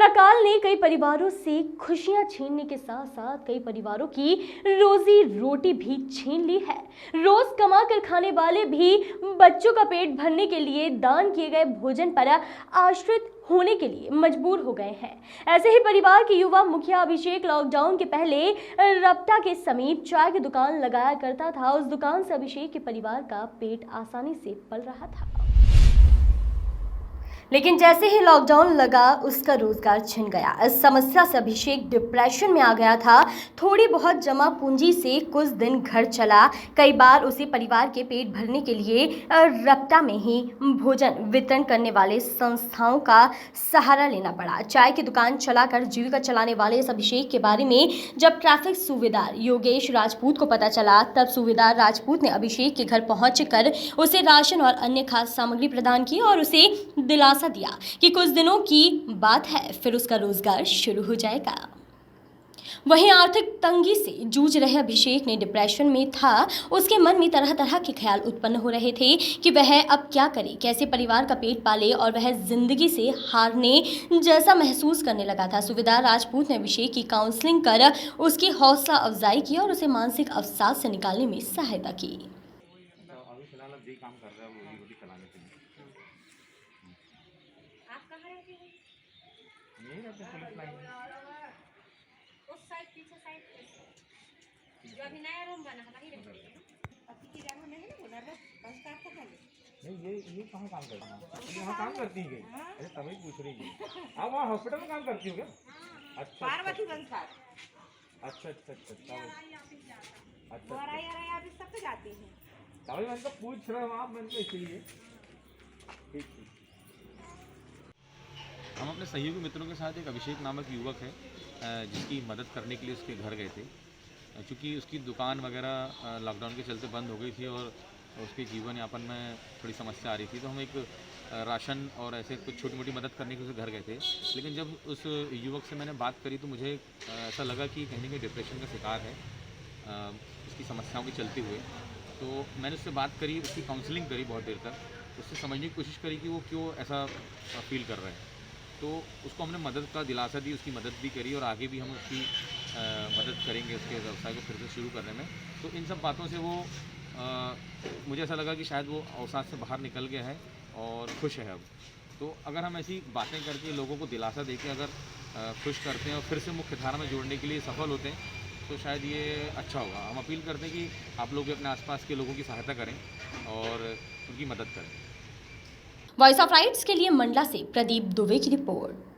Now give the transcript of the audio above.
अकाल ने कई परिवारों से खुशियां छीनने के साथ साथ कई परिवारों की रोजी रोटी भी छीन ली है। रोज कमा कर खाने वाले भी बच्चों का पेट भरने के लिए दान किए गए भोजन पर आश्रित होने के लिए मजबूर हो गए हैं। ऐसे ही परिवार के युवा मुखिया अभिषेक लॉकडाउन के पहले रपटा के समीप चाय की दुकान लगाया करता था। उस दुकान से अभिषेक के परिवार का पेट आसानी से पल रहा था, लेकिन जैसे ही लॉकडाउन लगा उसका रोजगार छिन गया। इस समस्या से अभिषेक डिप्रेशन में आ गया था। थोड़ी बहुत जमा पूंजी से कुछ दिन घर चला। कई बार उसे परिवार के पेट भरने के लिए रपटा में ही भोजन वितरण करने वाले संस्थाओं का सहारा लेना पड़ा। चाय की दुकान चलाकर जीविका चलाने वाले इस अभिषेक के बारे में जब ट्रैफिक सूबेदार योगेश राजपूत को पता चला, तब सूबेदार राजपूत ने अभिषेक के घर पहुंचकर उसे राशन और अन्य खाद्य सामग्री प्रदान की और उसे दिलासा दिया कि कुछ दिनों की बात है, फिर उसका रोजगार शुरू हो जाएगा। वहीं आर्थिक तंगी से जूझ रहे अभिषेक ने डिप्रेशन में था। उसके मन में तरह तरह के ख्याल उत्पन्न हो रहे थे कि वह अब क्या करे, कैसे परिवार का पेट पाले, और वह जिंदगी से हारने जैसा महसूस करने लगा था। सूबेदार राजपूत ने अभिषेक की काउंसलिंग कर उसकी हौसला अफजाई की और उसे मानसिक अवसाद से निकालने में सहायता की। यही रहते हैं पुलिस लाइन में। उस साइड पीछे साइड जो अभी नया रूम बना है वही रहते हैं। अभी की जगह नहीं ना बोला बस स्टार्ट तो कर नहीं, ये कहाँ काम करती है? यहाँ काम करती है क्या? अरे तभी पूछ रही है। आप वहाँ हॉस्पिटल में काम करती हो क्या? अच्छा पार्वती बंसार अच्छा अच्छा अच्छा अच्छा बोराया अभी सब पे जाती है। तभी मैंने तो पूछ रहा हूँ आप, मैंने तो इसलिए ठीक। हम अपने सहयोगी मित्रों के साथ एक अभिषेक नामक युवक है जिसकी मदद करने के लिए उसके घर गए थे। क्योंकि उसकी दुकान वगैरह लॉकडाउन के चलते बंद हो गई थी और उसके जीवन यापन में थोड़ी समस्या आ रही थी, तो हम एक राशन और ऐसे कुछ छोटी मोटी मदद करने के लिए उसके घर गए थे। लेकिन जब उस युवक से मैंने बात करी तो मुझे ऐसा लगा कि कहीं ना कहीं डिप्रेशन का शिकार है उसकी समस्याओं के चलते हुए। तो मैंने उससे बात करी, उसकी काउंसलिंग करी बहुत देर तक, उससे समझने की कोशिश करी कि वो क्यों ऐसा फील कर रहे हैं। तो उसको हमने मदद का दिलासा दी, उसकी मदद भी करी और आगे भी हम उसकी मदद करेंगे उसके व्यवसाय को फिर से शुरू करने में। तो इन सब बातों से वो मुझे ऐसा लगा कि शायद वो अवसाद से बाहर निकल गया है और खुश है अब। तो अगर हम ऐसी बातें करके लोगों को दिलासा देके अगर खुश करते हैं और फिर से मुख्य धारा में जोड़ने के लिए सफल होते हैं तो शायद ये अच्छा होगा। हम अपील करते हैं कि आप लोग भी अपने आसपास के लोगों की सहायता करें और उनकी मदद करें। वॉइस ऑफ राइट्स के लिए मंडला से प्रदीप दुबे की रिपोर्ट।